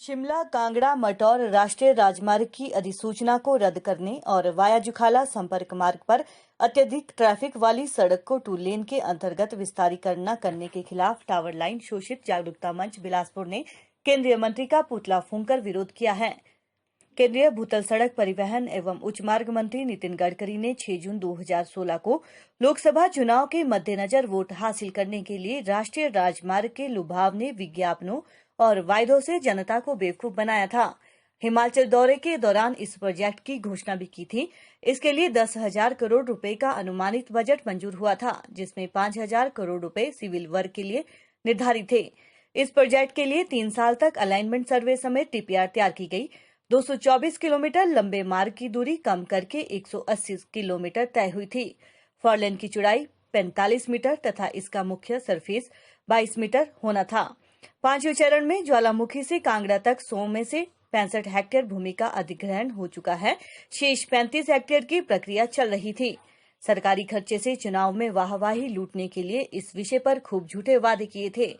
शिमला कांगड़ा मटौर राष्ट्रीय राजमार्ग की अधिसूचना को रद्द करने और वाया जुखाला संपर्क मार्ग पर अत्यधिक ट्रैफिक वाली सड़क को 2 लेन के अंतर्गत विस्तारीकरण न करने के खिलाफ टावर लाइन शोषित जागरूकता मंच बिलासपुर ने केंद्रीय मंत्री का पुतला फूंककर विरोध किया है। केंद्रीय भूतल सड़क परिवहन एवं उच्च मार्ग मंत्री नितिन गडकरी ने 6 जून 2016 को लोकसभा चुनाव के मद्देनजर वोट हासिल करने के लिए राष्ट्रीय राजमार्ग के लुभावने विज्ञापनों और वायदों से जनता को बेवकूफ बनाया था। हिमाचल दौरे के दौरान इस प्रोजेक्ट की घोषणा भी की थी। इसके लिए 10,000 करोड़ रुपए का अनुमानित बजट मंजूर हुआ था, जिसमें 5,000 करोड़ रुपए सिविल वर्क के लिए निर्धारित थे। इस प्रोजेक्ट के लिए 3 साल तक अलाइनमेंट सर्वे समेत टीपीआर तैयार की गई। 224 किलोमीटर लंबे मार्ग की दूरी कम करके 180 किलोमीटर तय हुई थी। 4 लेन की चौड़ाई 45 मीटर तथा इसका मुख्य सरफेस 22 मीटर होना था। 5वें चरण में ज्वालामुखी से कांगड़ा तक 100 में से 65 हेक्टेयर भूमि का अधिग्रहण हो चुका है। शेष 35 हेक्टेयर की प्रक्रिया चल रही थी। सरकारी खर्चे से चुनाव में वाहवाही लूटने के लिए इस विषय पर खूब झूठे वादे किए थे।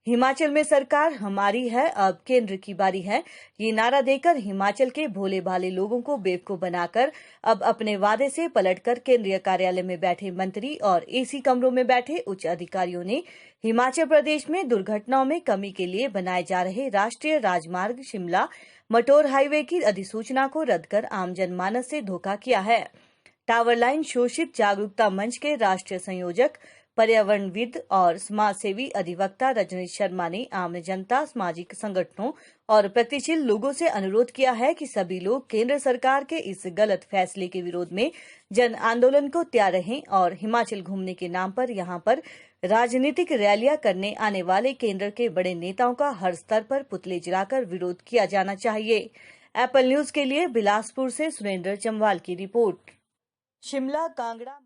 हिमाचल में सरकार हमारी है, अब केंद्र की बारी है, ये नारा देकर हिमाचल के भोले भाले लोगों को बेवकूफ बनाकर अब अपने वादे से पलटकर केंद्रीय कार्यालय में बैठे मंत्री और एसी कमरों में बैठे उच्च अधिकारियों ने हिमाचल प्रदेश में दुर्घटनाओं में कमी के लिए बनाए जा रहे राष्ट्रीय राजमार्ग शिमला मटौर हाईवे की अधिसूचना को रद्द कर आम जनमानस से धोखा किया है। टावर लाइन शोषित जागरूकता मंच के राष्ट्रीय संयोजक पर्यावरणविद और समाज सेवी अधिवक्ता रजनीश शर्मा ने आम जनता, सामाजिक संगठनों और प्रगतिशील लोगों से अनुरोध किया है कि सभी लोग केंद्र सरकार के इस गलत फैसले के विरोध में जन आंदोलन को तैयार रहें और हिमाचल घूमने के नाम पर यहां पर राजनीतिक रैलियां करने आने वाले केंद्र के बड़े नेताओं का हर स्तर पर पुतले जलाकर विरोध किया जाना चाहिए। एप्पल न्यूज के लिए बिलासपुर से सुरेंद्र चमवाल की रिपोर्ट। शिमला कांगड़ा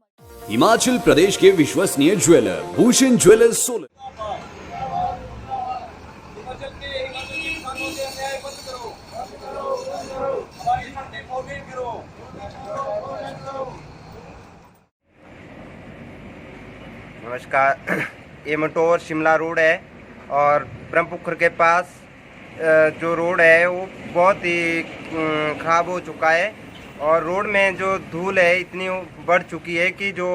हिमाचल प्रदेश के विश्वसनीय ज्वेलर भूषण ज्वेलर्स सोलन। नमस्कार, ये मटौर शिमला रोड है और ब्रह्मपुत्र के पास जो रोड है वो बहुत ही खराब हो चुका है और रोड में जो धूल है इतनी बढ़ चुकी है कि जो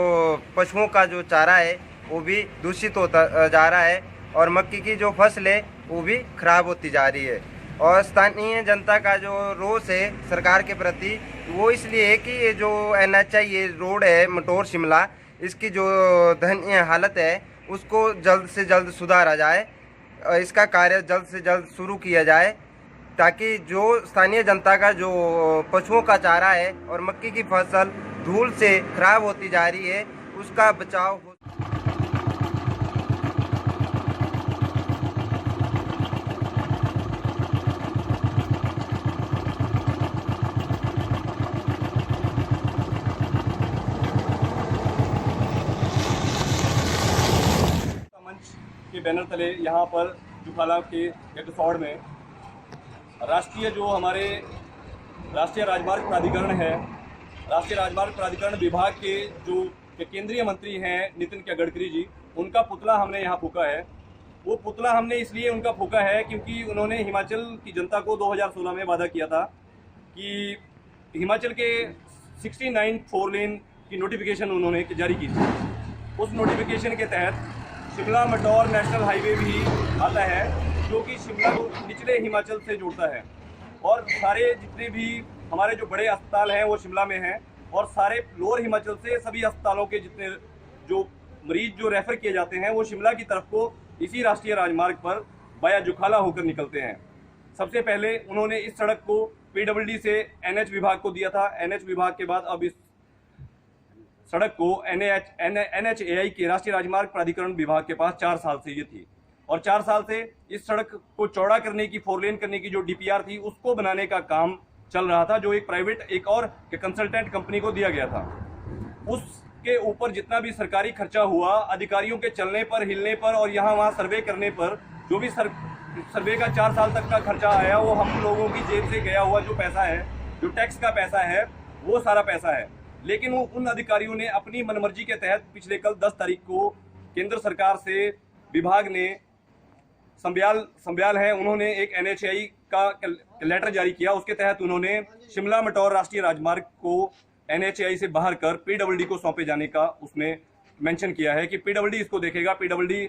पशुओं का जो चारा है वो भी दूषित होता जा रहा है और मक्की की जो फसल है वो भी खराब होती जा रही है। और स्थानीय जनता का जो रोष है सरकार के प्रति वो इसलिए है कि ये जो NHI ये रोड है मटौर शिमला, इसकी जो दयनीय हालत है उसको जल्द से जल्द सुधारा जाए, इसका कार्य जल्द से जल्द शुरू किया जाए ताकि जो स्थानीय जनता का जो पशुओं का चारा है और मक्की की फसल धूल से खराब होती जा रही है उसका बचाव हो। मंच के बैनर तले यहाँ पर जुखाला के गैटसौड़ में राष्ट्रीय जो हमारे राष्ट्रीय राजमार्ग प्राधिकरण है, राष्ट्रीय राजमार्ग प्राधिकरण विभाग के जो केंद्रीय मंत्री हैं नितिन गडकरी जी, उनका पुतला हमने यहाँ फूंका है। वो पुतला हमने इसलिए उनका फूंका है क्योंकि उन्होंने हिमाचल की जनता को 2016 में वादा किया था कि हिमाचल के 69 4 लेन की नोटिफिकेशन उन्होंने जारी की थी। उस नोटिफिकेशन के तहत शिमला मटौर नेशनल हाईवे भी आता है जो कि शिमला को निचले हिमाचल से जोड़ता है और सारे जितने भी हमारे जो बड़े अस्पताल हैं वो शिमला में हैं और सारे लोअर हिमाचल से सभी अस्पतालों के जितने जो मरीज जो रेफर किए जाते हैं वो शिमला की तरफ को इसी राष्ट्रीय राजमार्ग पर वाया जुखाला होकर निकलते हैं। सबसे पहले उन्होंने इस सड़क को PWD से NH विभाग को दिया था। NH विभाग के बाद अब इस सड़क को NHAI के राष्ट्रीय राजमार्ग प्राधिकरण विभाग के पास 4 साल से ये थी और 4 साल से इस सड़क को चौड़ा करने की 4 लेन करने की जो DPR थी उसको बनाने का काम चल रहा था, जो एक प्राइवेट एक और कंसल्टेंट कंपनी को दिया गया था। उसके ऊपर जितना भी सरकारी खर्चा हुआ अधिकारियों के चलने पर, हिलने पर और यहाँ वहाँ सर्वे करने पर, जो भी सर्वे का 4 साल तक का खर्चा आया वो हम लोगों की जेब से गया हुआ जो पैसा है, जो टैक्स का पैसा है, वो सारा पैसा है। लेकिन वो उन अधिकारियों ने अपनी मनमर्जी के तहत पिछले कल 10 तारीख को केंद्र सरकार से विभाग ने संब्याल है, उन्होंने एक NHAI का लेटर जारी किया। उसके तहत उन्होंने शिमला मटौर राष्ट्रीय राजमार्ग को NHAI से बाहर कर PWD को सौंपे जाने का उसमें मेंशन किया है कि PWD इसको देखेगा। PWD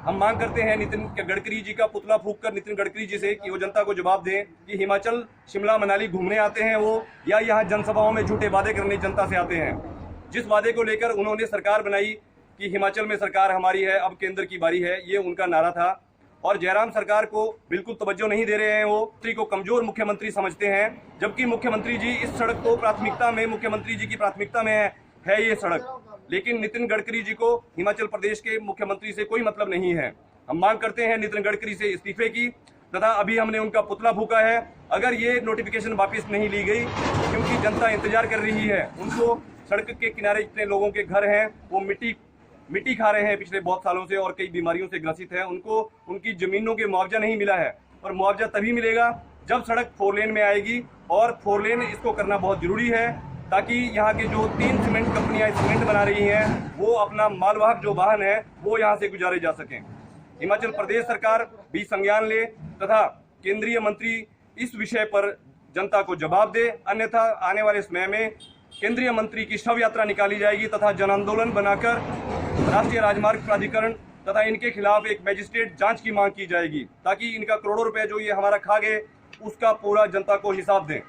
हम मांग करते हैं नितिन गडकरी जी का पुतला फूंक कर नितिन गडकरी जी से कि वो जनता को जवाब दें कि हिमाचल शिमला मनाली घूमने आते हैं वो, या यहाँ जनसभाओं में झूठे वादे करने जनता से आते हैं। जिस वादे को लेकर उन्होंने सरकार बनाई कि हिमाचल में सरकार हमारी है, अब केंद्र की बारी है, ये उनका नारा था। और जयराम सरकार को बिल्कुल तवज्जो नहीं दे रहे हैं। वो मंत्री को कमजोर मुख्यमंत्री समझते हैं, जबकि मुख्यमंत्री जी इस सड़क को प्राथमिकता में, मुख्यमंत्री जी की प्राथमिकता में है ये सड़क। लेकिन नितिन गडकरी जी को हिमाचल प्रदेश के मुख्यमंत्री से कोई मतलब नहीं है। हम मांग करते हैं नितिन गडकरी से इस्तीफे की, तथा अभी हमने उनका पुतला फूंका है। अगर ये नोटिफिकेशन वापस नहीं ली गई, क्योंकि जनता इंतजार कर रही है, उनको सड़क के किनारे जितने लोगों के घर हैं वो मिट्टी खा रहे हैं पिछले बहुत सालों से और कई बीमारियों से ग्रसित है, उनको उनकी जमीनों के मुआवजा नहीं मिला है। और मुआवजा तभी मिलेगा जब सड़क 4 लेन में आएगी, और 4 लेन इसको करना बहुत जरूरी है ताकि यहाँ के जो 3 सीमेंट कंपनियां सीमेंट बना रही हैं वो अपना मालवाहक जो वाहन है वो यहाँ से गुजारे जा सकें। हिमाचल प्रदेश सरकार भी संज्ञान ले तथा केंद्रीय मंत्री इस विषय पर जनता को जवाब दे, अन्यथा आने वाले समय में केंद्रीय मंत्री की शव यात्रा निकाली जाएगी तथा जन आंदोलन बनाकर राष्ट्रीय राजमार्ग प्राधिकरण तथा इनके खिलाफ एक मैजिस्ट्रेट जांच की मांग की जाएगी, ताकि इनका करोड़ों रुपए जो ये हमारा खा गए उसका पूरा जनता को हिसाब दें।